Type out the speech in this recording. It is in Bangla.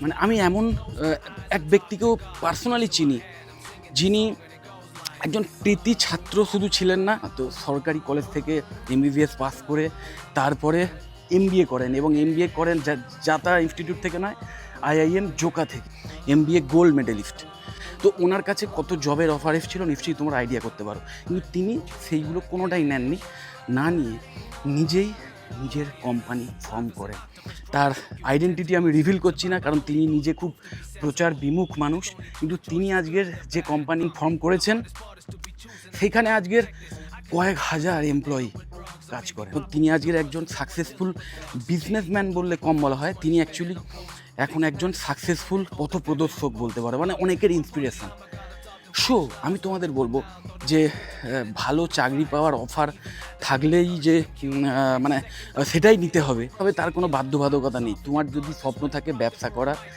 মানে আমি এমন এক ব্যক্তিকেও পার্সোনালি চিনি, যিনি একজন কৃতী ছাত্র শুধু ছিলেন না, তো সরকারি কলেজ থেকে এমবিবিএস পাস করে তারপরে এমবিএ করেন, এবং এমবিএ করেন জাতা ইনস্টিটিউট থেকে নয়, আইআইএম জোকা থেকে, এমবিএ গোল্ড মেডেলিস্ট। তো ওনার কাছে কত জবের অফার এসেছিলো নিশ্চয়ই তোমরা আইডিয়া করতে পারো, কিন্তু তিনি সেইগুলো কোনোটাই নেননি, না নিয়ে নিজেই নিজের কোম্পানি ফর্ম করেন। তার আইডেন্টিটি আমি রিভিল করছি না, কারণ তিনি নিজে খুব প্রচার বিমুখ মানুষ, কিন্তু তিনি আজকের যে কোম্পানি ফর্ম করেছেন সেখানে আজকের কয়েক হাজার এমপ্লয়ি কাজ করে। তিনি আজকের একজন সাকসেসফুল বিজনেসম্যান বললে কম বলা হয়, তিনি অ্যাকচুয়ালি এখন একজন সাকসেসফুল পথপ্রদর্শক বলতে পারো, মানে অনেকের ইন্সপিরেশন। সো আমি তোমাদের বলবো যে ভালো চাকরি পাওয়ার অফার থাকলেই যে মানে সেটাই নিতে হবে, তবে তার কোনো বাধ্যবাধকতা নেই। তোমার যদি স্বপ্ন থাকে ব্যবসা করা,